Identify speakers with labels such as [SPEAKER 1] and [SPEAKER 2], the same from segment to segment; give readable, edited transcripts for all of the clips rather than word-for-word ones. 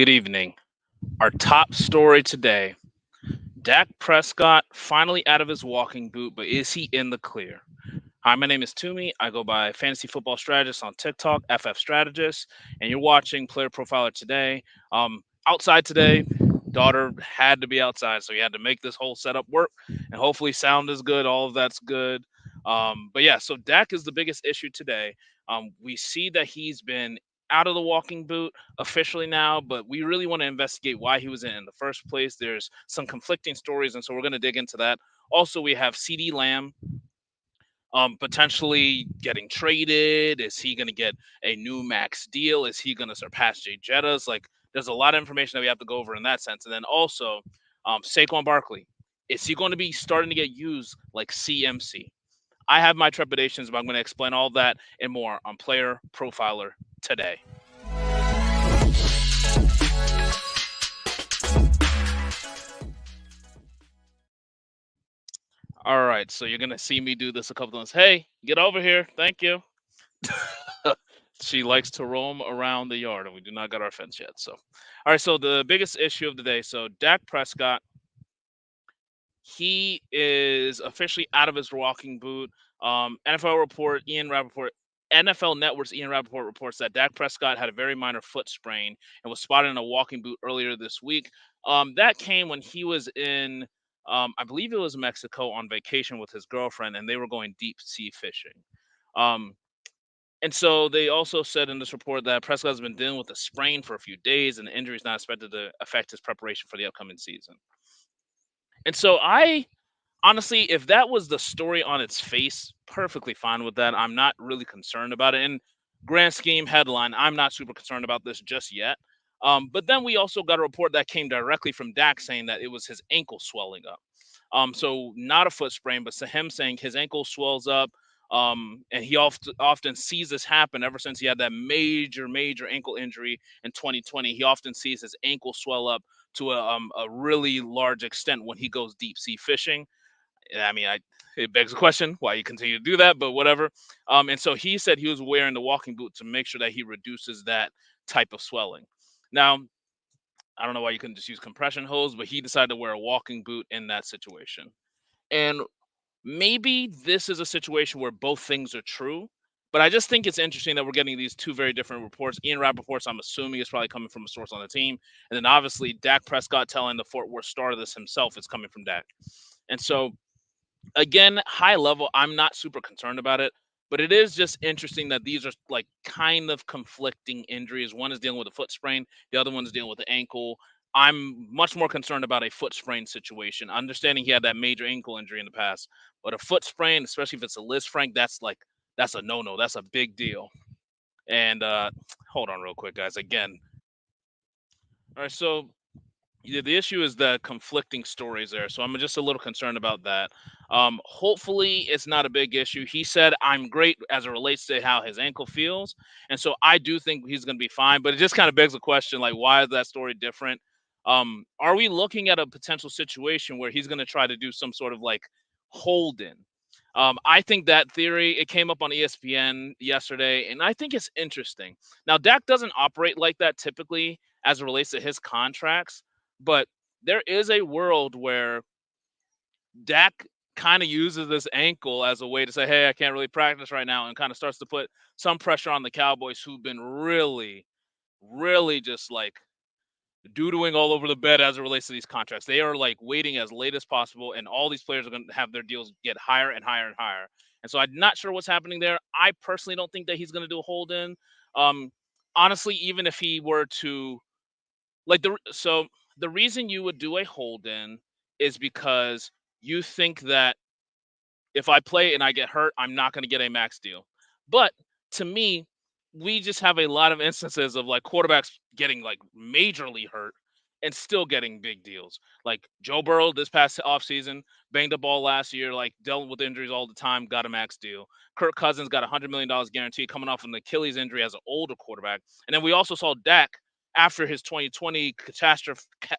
[SPEAKER 1] Good evening. Our top story today: Dak Prescott finally out of his walking boot, but is he in the clear? Hi, my name is Toomey. I go by Fantasy Football Strategist on TikTok, FF Strategist, and you're watching Player Profiler today. Outside today, daughter had to be outside, so we had to make this whole setup work, and hopefully sound is good. All of that's good. But yeah, so Dak is the biggest issue today. We see that he's been out of the walking boot officially now, but we really want to investigate why he was in the first place. There's some conflicting stories, and so we're going to dig into that. Also, we have CD Lamb potentially getting traded. Is he going to get a new max deal? Is he going to surpass Jay Jettas? Like, there's a lot of information that we have to go over in that sense. And then also, Saquon Barkley, is he going to be starting to get used like CMC? I have my trepidations, but I'm going to explain all that and more on Player Profiler today. All right, so you're going to see me do this a couple times. Hey, get over here. Thank you. She likes to roam around the yard, and we do not got our fence yet. So, all right. So the biggest issue of the day. So Dak Prescott, he is officially out of his walking boot. NFL Network's Ian Rappaport reports that Dak Prescott had a very minor foot sprain and was spotted in a walking boot earlier this week. That came when he was in, I believe it was Mexico on vacation with his girlfriend, and they were going deep sea fishing. Um, and so they also said in this report that Prescott has been dealing with a sprain for a few days, and the injury is not expected to affect his preparation for the upcoming season. And so I honestly, if that was the story on its face, perfectly fine with that. I'm not really concerned about it. And grand scheme headline, I'm not super concerned about this just yet. But then we also got a report that came directly from Dak saying that it was his ankle swelling up. So not a foot sprain, but him saying his ankle swells up. And he often sees this happen ever since he had that major ankle injury in 2020. He often sees his ankle swell up to a really large extent when he goes deep sea fishing. I mean, it begs the question why you continue to do that, but whatever. And so he said he was wearing the walking boot to make sure that he reduces that type of swelling. Now, I don't know why you couldn't just use compression hose, but he decided to wear a walking boot in that situation. And maybe this is a situation where both things are true, but I just think it's interesting that we're getting these two very different reports. Ian Rappaport's, I'm assuming, is probably coming from a source on the team. And then obviously Dak Prescott telling the Fort Worth Star this himself is coming from Dak. And so again, high level, I'm not super concerned about it, but it is just interesting that these are like kind of conflicting injuries. One is dealing with a foot sprain, the other one's dealing with the ankle. I'm much more concerned about a foot sprain situation. Understanding he had that major ankle injury in the past, but a foot sprain, especially if it's a Liz Frank, that's a no no. That's a big deal. And hold on real quick, guys. Again, all right. So yeah, the issue is the conflicting stories there. So I'm just a little concerned about that. Hopefully, it's not a big issue. He said, I'm great as it relates to how his ankle feels. And so I do think he's going to be fine. But it just kind of begs the question like, why is that story different? Are we looking at a potential situation where he's going to try to do some sort of like hold in? I think that theory, it came up on ESPN yesterday, and I think it's interesting. Now, Dak doesn't operate like that typically as it relates to his contracts, but there is a world where Dak kind of uses this ankle as a way to say, "Hey, I can't really practice right now," and kind of starts to put some pressure on the Cowboys, who've been really just like doodling all over the bed as it relates to these contracts. They are like waiting as late as possible, and all these players are going to have their deals get higher and higher and higher. And so I'm not sure what's happening there. I personally don't think that he's going to do a hold in. Um, Honestly, even if he were to the reason you would do a hold in is because you think that if I play and I get hurt, I'm not going to get a max deal. But to me, we just have a lot of instances of like quarterbacks getting like majorly hurt and still getting big deals. Like Joe Burrow this past offseason, banged up all last year, like dealt with injuries all the time, got a max deal. Kirk Cousins got $100 million guaranteed coming off an Achilles injury as an older quarterback. And then we also saw Dak after his 2020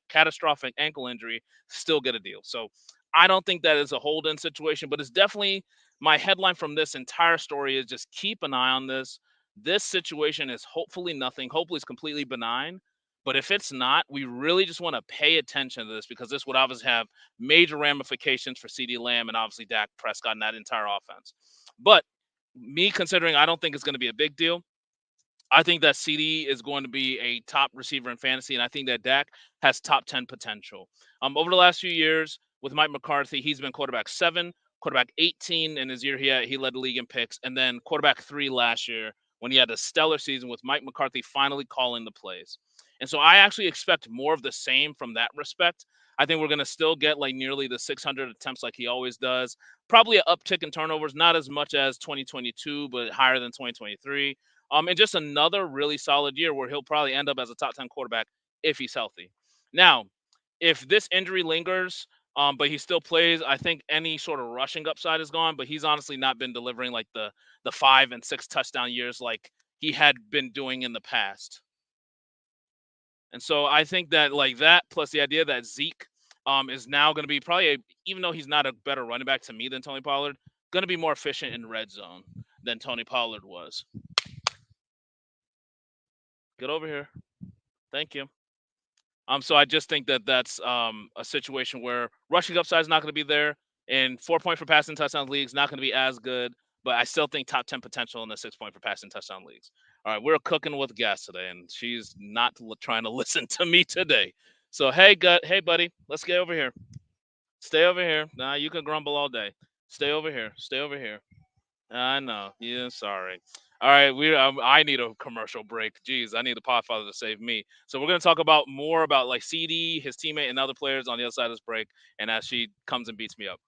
[SPEAKER 1] catastrophic ankle injury still get a deal. So I don't think that is a hold in situation, but it's definitely my headline from this entire story is just keep an eye on this. This situation is hopefully nothing. Hopefully it's completely benign. But if it's not, we really just want to pay attention to this because this would obviously have major ramifications for CeeDee Lamb and obviously Dak Prescott and that entire offense. But me considering I don't think it's going to be a big deal, I think that CD is going to be a top receiver in fantasy, and I think that Dak has top 10 potential. Over the last few years with Mike McCarthy, he's been quarterback 7, quarterback 18 in his year. He led the league in picks, and then quarterback 3 last year when he had a stellar season with Mike McCarthy finally calling the plays. And so I actually expect more of the same from that respect. I think we're going to still get like nearly the 600 attempts like he always does. Probably an uptick in turnovers, not as much as 2022, but higher than 2023. And just another really solid year where he'll probably end up as a top 10 quarterback if he's healthy. Now, if this injury lingers, but he still plays, I think any sort of rushing upside is gone. But he's honestly not been delivering like the 5 and 6 touchdown years like he had been doing in the past. And so I think that like that plus the idea that Zeke is now going to be probably even though he's not a better running back to me than Tony Pollard, going to be more efficient in red zone than Tony Pollard was. Get over here. Thank you. So I just think that that's a situation where rushing upside is not going to be there, and 4 point for passing touchdown leagues not going to be as good. But I still think top 10 potential in the 6 point for passing touchdown leagues. All right, we're cooking with gas today, and she's not trying to listen to me today. So hey, hey buddy, let's get over here. Stay over here. Nah, you can grumble all day. Stay over here. Stay over here. I know. Yeah, sorry. All right, I need a commercial break. Jeez, I need the podfather to save me. So we're gonna talk about more about like CD, his teammate, and other players on the other side of this break. And as she comes and beats me up.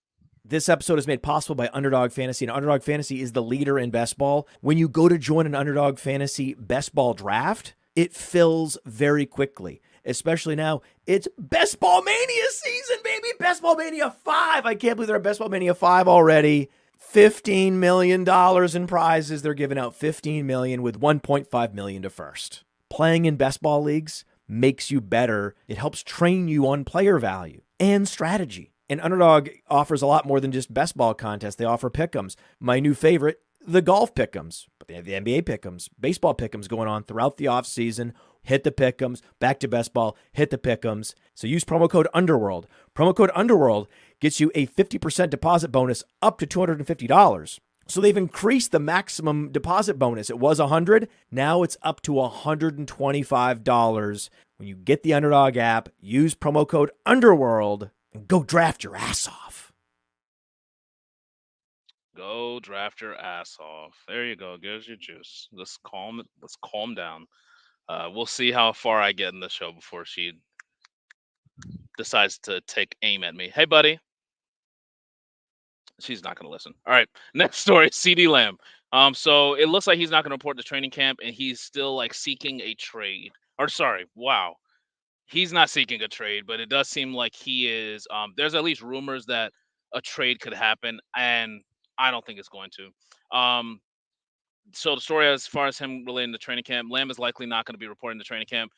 [SPEAKER 2] This episode is made possible by Underdog Fantasy, and Underdog Fantasy is the leader in best ball. When you go to join an Underdog Fantasy best ball draft, it fills very quickly. Especially now, it's Best Ball Mania season, baby! Best Ball Mania 5! I can't believe they're at Best Ball Mania 5 already. $15 million in prizes. They're giving out $15 million with $1.5 million to first. Playing in best ball leagues makes you better. It helps train you on player value and strategy. And Underdog offers a lot more than just best ball contests. They offer pick'ems. My new favorite, the golf pick'ems. But they have the NBA pick'ems, baseball pick'ems going on throughout the offseason. Hit the pick'ems, back to best ball, hit the pick'ems. So use promo code Underworld. Promo code Underworld gets you a 50% deposit bonus up to $250. So they've increased the maximum deposit bonus. It was $100. Now it's up to $125. When you get the Underdog app, use promo code Underworld and go draft your ass off.
[SPEAKER 1] Go draft your ass off. There you go. There's your juice. Let's calm down. We'll see how far I get in the show before she decides to take aim at me. Hey, buddy. She's not going to listen. All right. Next story, CeeDee Lamb. So it looks like he's not going to report to training camp, and he's still like seeking a trade. Or sorry, wow. He's not seeking a trade, but it does seem like he is. There's at least rumors that a trade could happen, and I don't think it's going to. So the story as far as him relating to training camp, Lamb is likely not going to be reporting to training camp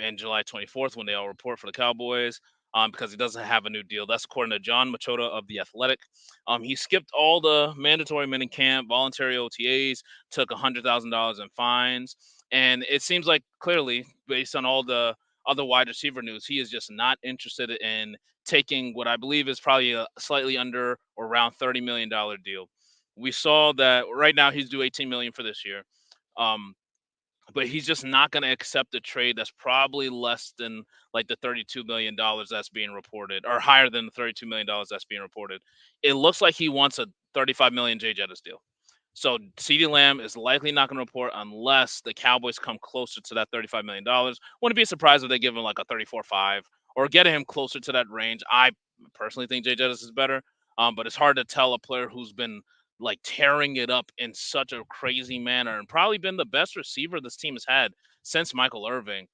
[SPEAKER 1] in July 24th when they all report for the Cowboys because he doesn't have a new deal. That's according to John Machota of The Athletic. He skipped all the mandatory mini camp, voluntary OTAs, took $100,000 in fines. And it seems like clearly, based on all the other wide receiver news, he is just not interested in taking what I believe is probably a slightly under or around $30 million deal. We saw that right now he's due 18 million for this year. Um, but he's just not going to accept a trade that's probably less than like the $32 million that's being reported or higher than the $32 million that's being reported. It looks like he wants a 35 million Jay Jettis deal. So CeeDee Lamb is likely not going to report unless the Cowboys come closer to that $35 million. Wouldn't be surprised if they give him like a 34.5 or get him closer to that range. I personally think Jay Jettis is better. But it's hard to tell a player who's been like tearing it up in such a crazy manner and probably been the best receiver this team has had since Michael Irving.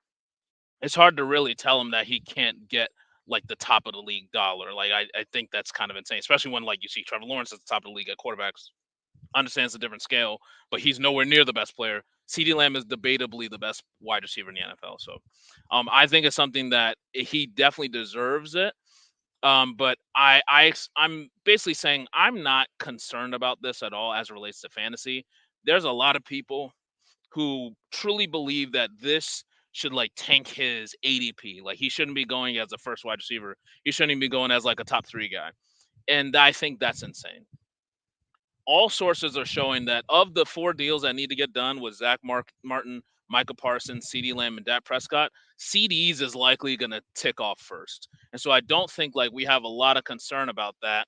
[SPEAKER 1] It's hard to really tell him that he can't get like the top of the league dollar. Like I think that's kind of insane, especially when like you see Trevor Lawrence at the top of the league at quarterbacks. Understands a different scale, but he's nowhere near the best player. CeeDee Lamb is debatably the best wide receiver in the NFL. So I think it's something that he definitely deserves it. But I'm basically saying I'm not concerned about this at all as it relates to fantasy. There's a lot of people who truly believe that this should like tank his ADP. Like he shouldn't be going as a first wide receiver. He shouldn't even be going as like a top 3 guy. And I think that's insane. All sources are showing that of the 4 deals that need to get done with Martin, Micah Parsons, CeeDee Lamb, and Dak Prescott, CDs is likely going to tick off first. And so I don't think like we have a lot of concern about that.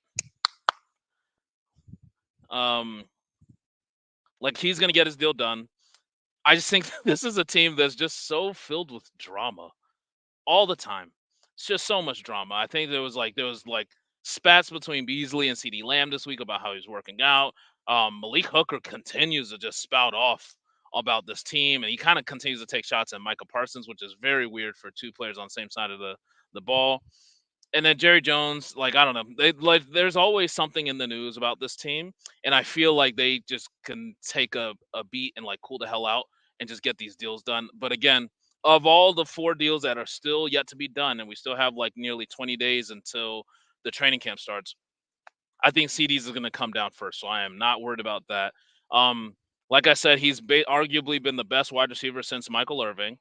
[SPEAKER 1] Um, like he's going to get his deal done. I just think this is a team that's just so filled with drama all the time. It's just so much drama. I think there was like spats between Beasley and CeeDee Lamb this week about how he's working out. Malik Hooker continues to just spout off about this team, and he kind of continues to take shots at Micah Parsons, which is very weird for 2 players on the same side of the ball. And then Jerry Jones, like I don't know, there's always something in the news about this team, and I feel like they just can take a beat and like cool the hell out and just get these deals done. But again, of all the 4 deals that are still yet to be done, and we still have like nearly 20 days until the training camp starts, I think CDs is going to come down first. So I am not worried about that. Um, like I said, he's arguably been the best wide receiver since Michael Irving.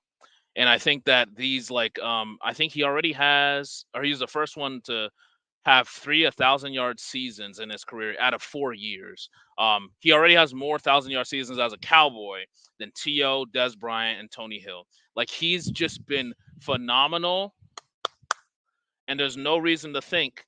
[SPEAKER 1] And I think that these like I think he already has, or he's the first one to have 3 1,000-yard seasons in his career out of 4 years. He already has more 1,000-yard seasons as a Cowboy than T.O., Des Bryant, and Tony Hill. Like he's just been phenomenal, and there's no reason to think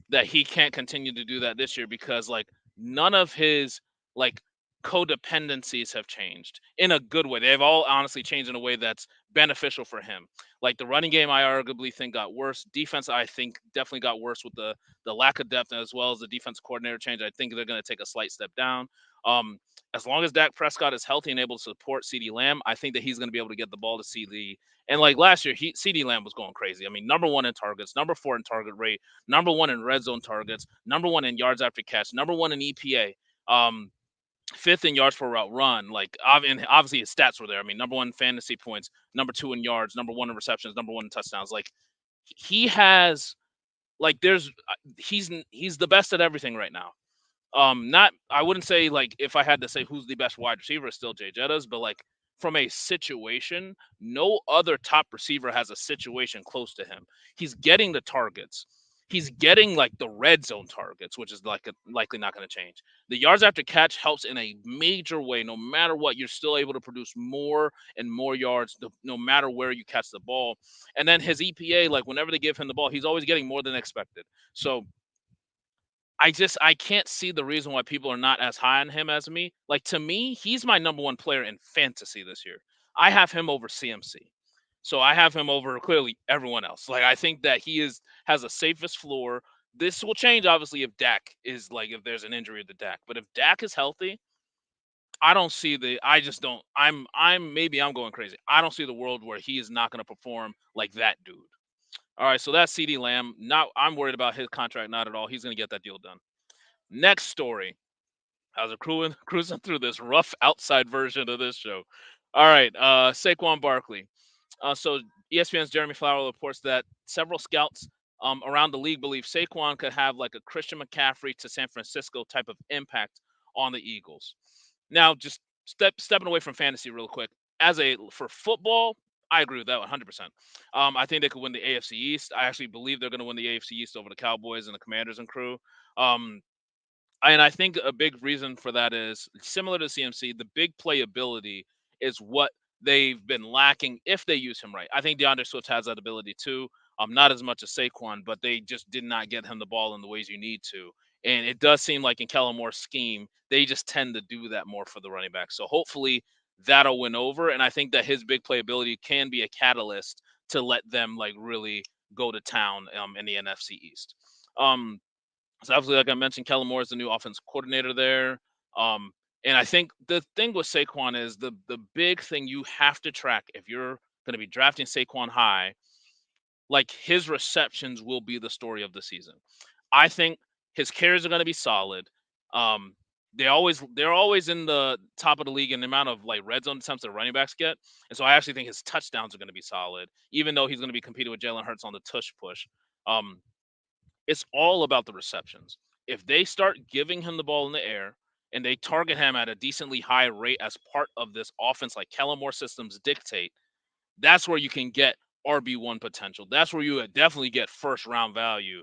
[SPEAKER 1] that he can't continue to do that this year because like none of his like codependencies have changed in a good way. They've all honestly changed in a way that's beneficial for him. Like the running game, I arguably think got worse. Defense, I think definitely got worse with the lack of depth as well as the defense coordinator change. I think they're going to take a slight step down. Um, as long as Dak Prescott is healthy and able to support CeeDee Lamb, I think that he's going to be able to get the ball to CeeDee. And like last year, CeeDee Lamb was going crazy. I mean, number 1 in targets, number 4 in target rate, number 1 in red zone targets, number 1 in yards after catch, number 1 in EPA, fifth in yards per route run. Like, and obviously his stats were there. I mean, number 1 fantasy points, number 2 in yards, number 1 in receptions, number 1 in touchdowns. Like, he has, like, he's the best at everything right now. Not I wouldn't say like if I had to say who's the best wide receiver, it's still Jay Jettas, but like from a situation, no other top receiver has a situation close to him. He's getting the targets. He's getting like the red zone targets, which is like likely not going to change. The yards after catch helps in a major way. No matter what, you're still able to produce more and more yards, no matter where you catch the ball. And then his EPA, like whenever they give him the ball, he's always getting more than expected. So I can't see the reason why people are not as high on him as me. Like to me, he's my number 1 player in fantasy this year. I have him over CMC. So I have him over clearly everyone else. Like I think that he has a safest floor. This will change obviously if Dak is like if there's an injury to Dak. But if Dak is healthy, I don't see the I just don't I'm maybe I'm going crazy. I don't see the world where he is not going to perform like that dude. All right, so that's CeeDee Lamb. Not I'm worried about his contract, not at all. He's going to get that deal done. Next story. I was cruising through this rough outside version of this show. All right, Saquon Barkley. So ESPN's Jeremy Flower reports that several scouts around the league believe Saquon could have like a Christian McCaffrey to San Francisco type of impact on the Eagles. Now, just stepping away from fantasy real quick. For football, I agree with that 100%. I think they could win the AFC East. I actually believe they're going to win the AFC East over the Cowboys and the Commanders and crew. Um, and I think a big reason for that is similar to CMC, the big playability is what they've been lacking if they use him right. I think DeAndre Swift has that ability too. Not as much as Saquon, but they just did not get him the ball in the ways you need to. And it does seem like in Kellen Moore's scheme, they just tend to do that more for the running back. So hopefully that'll win over. And I think that his big playability can be a catalyst to let them like really go to town in the NFC East. Um, so obviously, like I mentioned, Kellen Moore is the new offense coordinator there. Um, and I think the thing with Saquon is the big thing you have to track if you're going to be drafting Saquon high, like his receptions will be the story of the season. I think his carries are going to be solid. Um, they're always in the top of the league in the amount of like red zone attempts that running backs get, and so I actually think his touchdowns are going to be solid, even though he's going to be competing with Jalen Hurts on the tush push. Um, it's all about the receptions. If they start giving him the ball in the air and they target him at a decently high rate as part of this offense, like Kellen Moore systems dictate, that's where you can get RB1 potential. That's where you would definitely get first round value.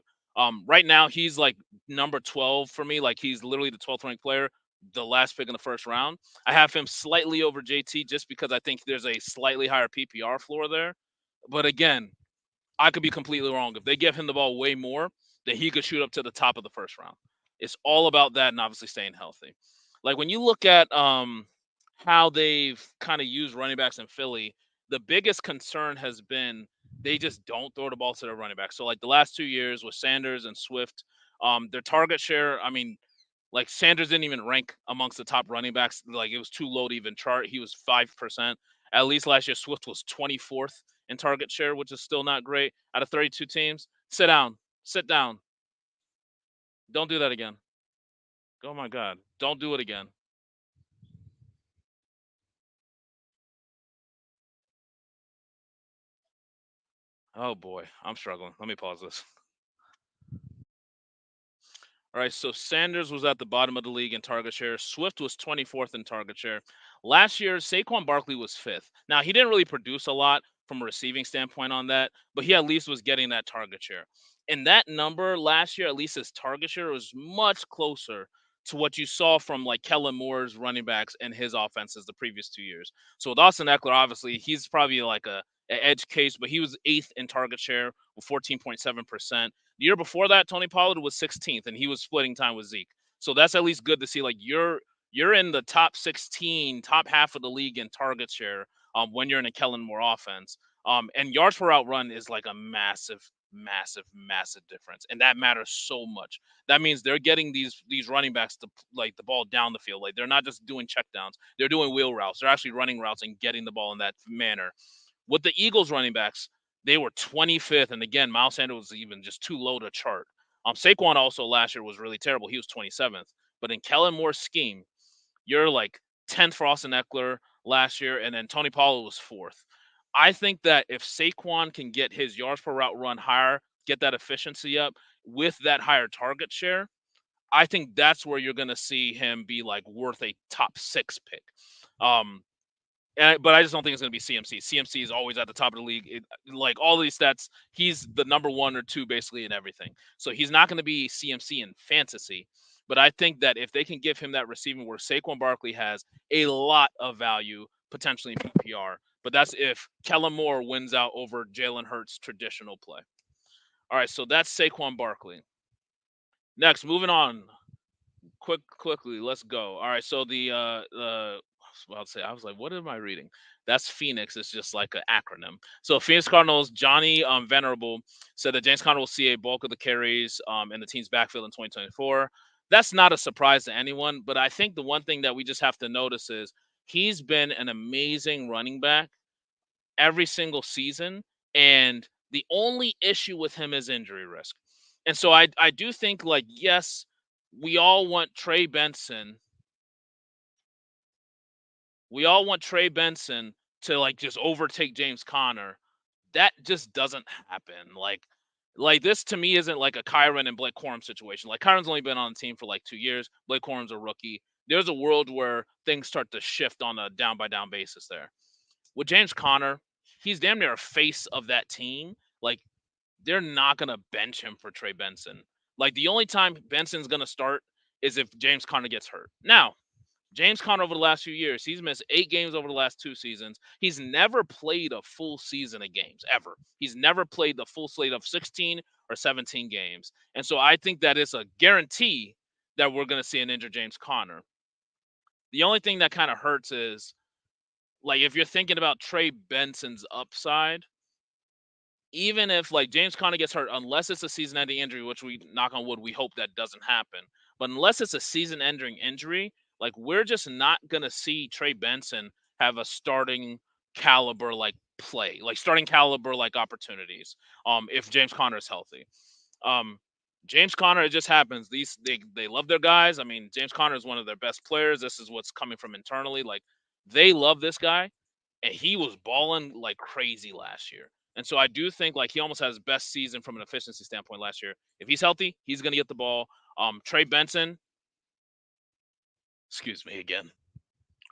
[SPEAKER 1] Right now he's like number 12 for me. Like he's literally the 12th ranked player, the last pick in the first round. I have him slightly over JT just because I think there's a slightly higher PPR floor there. But again, I could be completely wrong. If they give him the ball way more, then he could shoot up to the top of the first round. It's all about that and obviously staying healthy. Like when you look at how they've kind of used running backs in Philly, the biggest concern has been they just don't throw the ball to their running back. So like the last 2 years with Sanders and Swift, their target share, I mean, like Sanders didn't even rank amongst the top running backs. Like it was too low to even chart. He was 5%. At least last year, Swift was 24th in target share, which is still not great out of 32 teams. Sit down. Sit down. Don't do that again. Oh my God. Don't do it again. Oh boy. I'm struggling. Let me pause this. All right, so Sanders was at the bottom of the league in target share. Swift was 24th in target share. Last year, Saquon Barkley was fifth. Now, he didn't really produce a lot from a receiving standpoint on that, but he at least was getting that target share. And that number last year, at least his target share, was much closer to what you saw from like Kellen Moore's running backs and his offenses the previous 2 years. So with Austin Eckler, obviously, he's probably like a edge case, but he was eighth in target share with 14.7%. The year before that, Tony Pollard was 16th, and he was splitting time with Zeke. So that's at least good to see. Like you're in the top 16, top half of the league in target share when you're in a Kellen Moore offense. And yards per route run is like a massive, massive, massive difference, and that matters so much. That means they're getting these running backs to like the ball down the field. Like they're not just doing checkdowns; they're doing wheel routes. They're actually running routes and getting the ball in that manner. With the Eagles running backs, they were 25th, and again, Miles Sanders was even just too low to chart. Saquon also last year was really terrible. He was 27th. But in Kellen Moore's scheme, you're like 10th for Austin Eckler last year, and then Tony Pollard was fourth. I think that if Saquon can get his yards per route run higher, get that efficiency up with that higher target share, I think that's where you're going to see him be like worth a top six pick. Um, but I just don't think it's going to be CMC. CMC is always at the top of the league. Like all these stats, he's the number one or two basically in everything. So he's not going to be CMC in fantasy. But I think that if they can give him that receiving where Saquon Barkley has a lot of value potentially in PPR, but that's if Kellen Moore wins out over Jalen Hurts' traditional play. All right, so that's Saquon Barkley. Next, moving on. Quickly, let's go. All right, so I'll say I was like, what am I reading? That's Phoenix. It's just like an acronym. So Phoenix Cardinals, Johnny Venerable said that James Conner will see a bulk of the carries in the team's backfield in 2024. That's not a surprise to anyone, but I think the one thing that we just have to notice is he's been an amazing running back every single season, and the only issue with him is injury risk. And so I do think like yes, we all want Trey Benson. We all want Trey Benson to like just overtake James Conner. That just doesn't happen. Like this to me isn't like a Kyron and Blake Corum situation. Like Kyron's only been on the team for like 2 years. Blake Corum's a rookie. There's a world where things start to shift on a down by down basis there. With James Conner, he's damn near a face of that team. Like they're not gonna bench him for Trey Benson. Like the only time Benson's gonna start is if James Conner gets hurt. Now, James Conner over the last few years, he's missed 8 games over the last 2 seasons. He's never played a full season of games ever. He's never played the full slate of 16 or 17 games. And so I think that it's a guarantee that we're going to see an injured James Conner. The only thing that kind of hurts is like if you're thinking about Trey Benson's upside, even if like James Conner gets hurt, unless it's a season-ending injury, which we knock on wood, we hope that doesn't happen. But unless it's a season-ending injury, like we're just not gonna see Trey Benson have a starting caliber like play, like starting caliber like opportunities. If James Conner is healthy, um, James Conner, it just happens. They love their guys. I mean, James Conner is one of their best players. This is what's coming from internally. Like they love this guy, and he was balling like crazy last year. And so I do think like he almost has best season from an efficiency standpoint last year. If he's healthy, he's gonna get the ball. Trey Benson, excuse me again.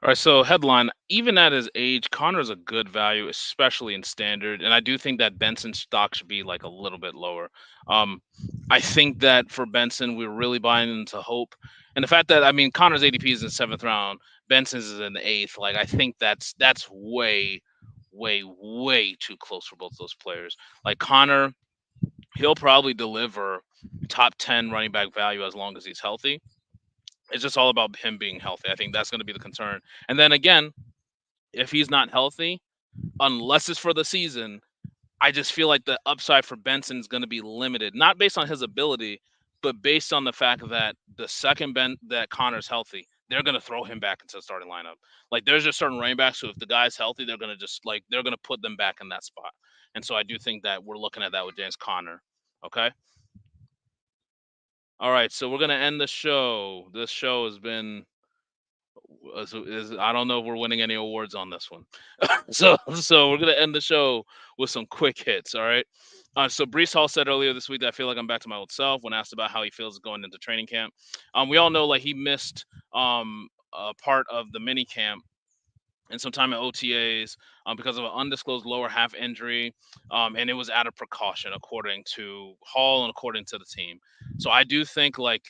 [SPEAKER 1] All right, so headline, even at his age, Connor's a good value, especially in standard. And I do think that Benson's stock should be like a little bit lower. Um, I think that for Benson, we're really buying into hope. And the fact that, I mean, Connor's ADP is in the seventh round, Benson's is in the eighth. Like, I think that's way, way, way too close for both those players. Like Connor, he'll probably deliver top 10 running back value as long as he's healthy. It's just all about him being healthy. I think that's going to be the concern. And then again, if he's not healthy, unless it's for the season, I just feel like the upside for Benson is going to be limited, not based on his ability, but based on the fact that the second that Connor's healthy, they're going to throw him back into the starting lineup. Like there's just certain running backs who, if the guy's healthy, they're going to just like they're going to put them back in that spot. And so I do think that we're looking at that with James Conner. Okay. All right. So we're going to end the show. This show has been I don't know if we're winning any awards on this one. So we're gonna end the show with some quick hits. All right. So Brees Hall said earlier this week that I feel like I'm back to my old self when asked about how he feels going into training camp. We all know like he missed a part of the mini camp and some time at OTAs because of an undisclosed lower half injury, and it was out of precaution according to Hall and according to the team. So I do think like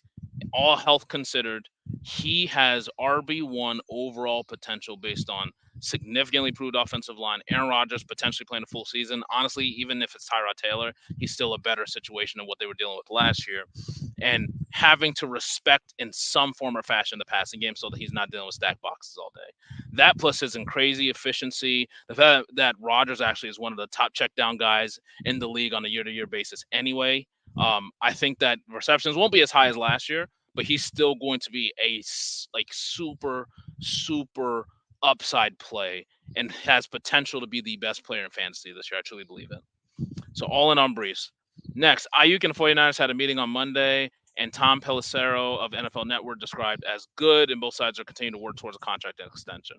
[SPEAKER 1] all health considered, he has RB1 overall potential based on significantly improved offensive line. Aaron Rodgers potentially playing a full season. Honestly, even if it's Tyrod Taylor, he's still a better situation than what they were dealing with last year. And having to respect in some form or fashion the passing game so that he's not dealing with stack boxes all day. That plus his crazy efficiency, the fact that Rodgers actually is one of the top check down guys in the league on a year-to-year basis anyway. I think that receptions won't be as high as last year, but he's still going to be a like super upside play and has potential to be the best player in fantasy this year. I truly believe it. So all in on Brees. Next, Ayuk and 49ers had a meeting on Monday, and Tom Pelissero of NFL Network described as good, and both sides are continuing to work towards a contract extension.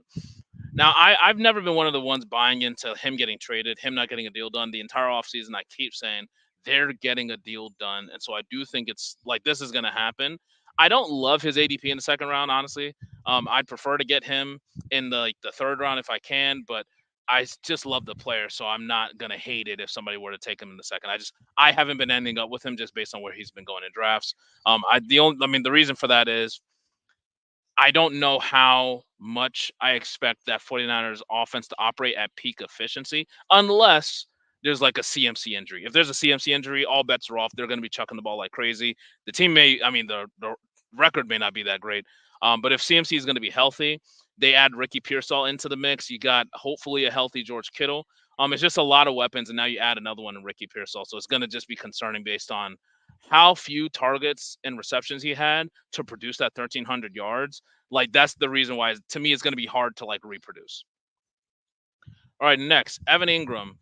[SPEAKER 1] Now, I've never been one of the ones buying into him getting traded, him not getting a deal done. The entire offseason, I keep saying they're getting a deal done. And so I do think it's like this is going to happen. I don't love his ADP in the second round, honestly. I'd prefer to get him in the third round if I can, but just love the player, so I'm not gonna hate it if somebody were to take him in the second. I haven't been ending up with him just based on where he's been going in drafts. The reason for that is I don't know how much I expect that 49ers offense to operate at peak efficiency unless there's like a CMC injury. If there's a CMC injury, all bets are off. They're going to be chucking the ball like crazy. The team the record may not be that great. But if CMC is going to be healthy, they add Ricky Pearsall into the mix. You got hopefully a healthy George Kittle. It's just a lot of weapons, and now you add another one in Ricky Pearsall. So it's going to just be concerning based on how few targets and receptions he had to produce that 1,300 yards. Like that's the reason why to me it's going to be hard to like reproduce. All right, next, Evan Ingram.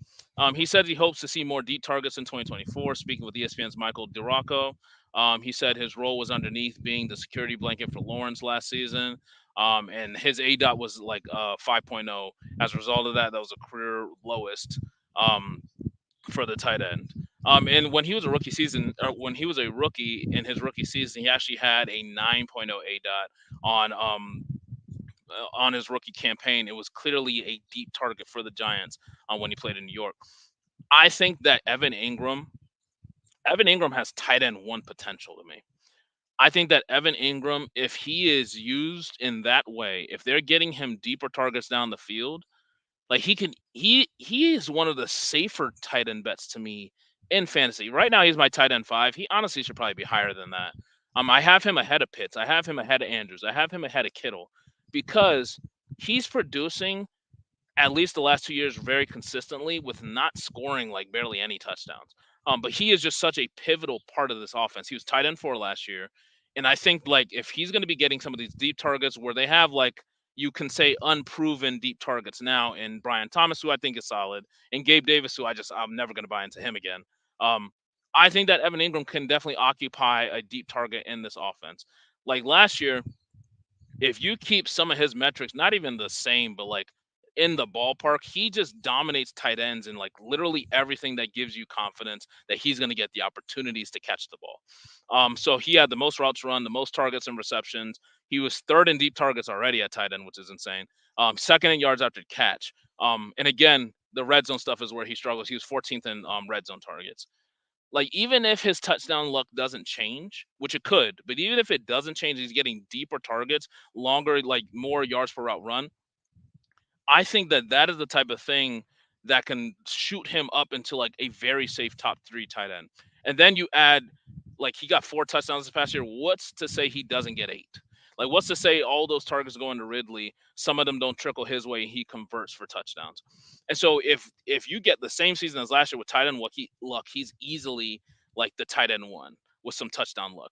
[SPEAKER 1] He said he hopes to see more deep targets in 2024. Speaking with ESPN's Michael DiRocco, he said his role was underneath being the security blanket for Lawrence last season. And his ADOT was like 5.0. As a result of that, that was a career lowest for the tight end. And when he was a rookie season, or when he was a rookie in his rookie season, he actually had a 9.0 ADOT on his rookie campaign. It was clearly a deep target for the Giants when he played in New York. I think that Evan Ingram has tight end one potential to me. I think that Evan Ingram, if he is used in that way, if they're getting him deeper targets down the field, like he is one of the safer tight end bets to me in fantasy. Right now he's my tight end 5. He honestly should probably be higher than that. I have him ahead of Pitts. I have him ahead of Andrews. I have him ahead of Kittle because he's producing at least the last 2 years very consistently with not scoring like barely any touchdowns. But he is just such a pivotal part of this offense. He was tight end 4 last year. And I think like if he's going to be getting some of these deep targets where they have like you can say unproven deep targets now in Brian Thomas, who I think is solid, and Gabe Davis, who I'm never going to buy into him again. Um, I think that Evan Ingram can definitely occupy a deep target in this offense. Like last year, if you keep some of his metrics, not even the same, but like in the ballpark. He just dominates tight ends in like literally everything that gives you confidence that he's going to get the opportunities to catch the ball. So he had the most routes run, the most targets and receptions. He was third in deep targets already at tight end, which is insane. Second in yards after catch. And again, the red zone stuff is where he struggles. He was 14th in red zone targets. Like, even if his touchdown luck doesn't change, which it could, but even if it doesn't change, he's getting deeper targets, longer, like more yards per route run. I think that that is the type of thing that can shoot him up into like a very safe top 3 tight end. And then you add, like, he got 4 touchdowns this past year. What's to say he doesn't get 8? Like, what's to say all those targets going to Ridley, some of them don't trickle his way, and he converts for touchdowns. And so if you get the same season as last year with tight end luck, he's easily like the tight end 1 with some touchdown luck.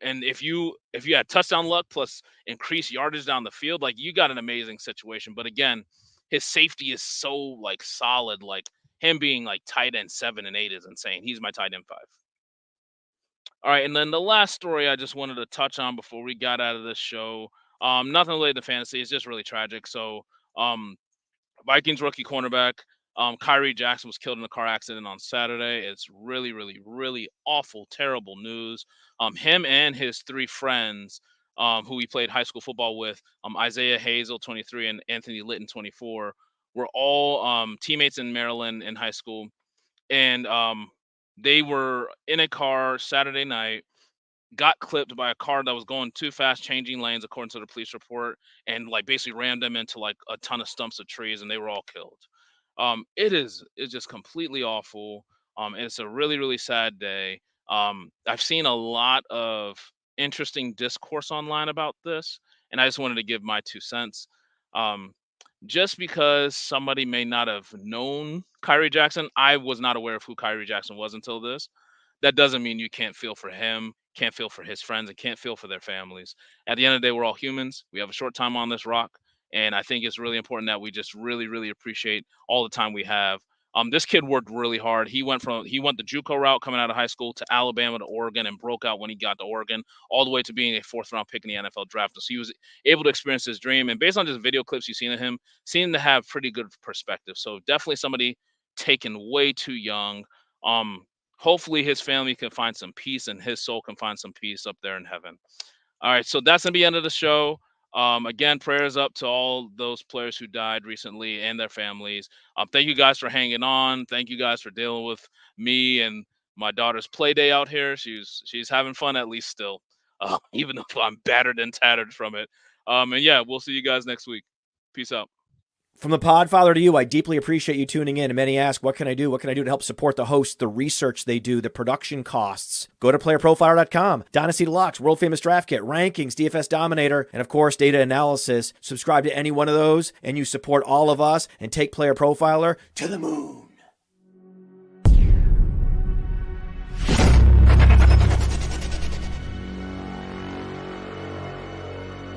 [SPEAKER 1] And if you had touchdown luck plus increased yardage down the field, like, you got an amazing situation. But again, his safety is so like solid. Like, him being like tight end 7 and 8 is insane. He's my tight end 5. All right, and then the last story I just wanted to touch on before we got out of this show. Nothing related to fantasy. It's just really tragic. So, Vikings rookie cornerback Kyrie Jackson was killed in a car accident on Saturday. It's really, really, really awful, terrible news. Him and his 3 friends, who he played high school football with, Isaiah Hazel, 23, and Anthony Litton, 24, were all teammates in Maryland in high school. And they were in a car Saturday night, got clipped by a car that was going too fast, changing lanes, according to the police report, and like basically rammed them into like a ton of stumps of trees, and they were all killed. It's just completely awful. And it's a really, really sad day. I've seen a lot of interesting discourse online about this, and I just wanted to give my 2 cents. Um, just because somebody may not have known Kyrie Jackson, I was not aware of who Kyrie Jackson was until this. That doesn't mean you can't feel for him, can't feel for his friends, and can't feel for their families. At the end of the day, we're all humans. We have a short time on this rock. And I think it's really important that we just really, really appreciate all the time we have. This kid worked really hard. He went the JUCO route coming out of high school to Alabama to Oregon, and broke out when he got to Oregon, all the way to being a 4th-round pick in the NFL draft. So he was able to experience his dream. And based on just video clips you've seen of him, seemed to have pretty good perspective. So definitely somebody taken way too young. Hopefully his family can find some peace, and his soul can find some peace up there in heaven. All right, so that's gonna be the end of the show. Again, prayers up to all those players who died recently and their families. Thank you guys for hanging on. Thank you guys for dealing with me and my daughter's play day out here. She's having fun, at least still, even though I'm battered and tattered from it. And yeah, we'll see you guys next week. Peace out.
[SPEAKER 2] From the Podfather to you, I deeply appreciate you tuning in. And many ask, what can I do? What can I do to help support the hosts, the research they do, the production costs? Go to PlayerProfiler.com, Dynasty Deluxe, World Famous Draft Kit, Rankings, DFS Dominator, and of course, data analysis. Subscribe to any one of those, and you support all of us and take Player Profiler to the moon.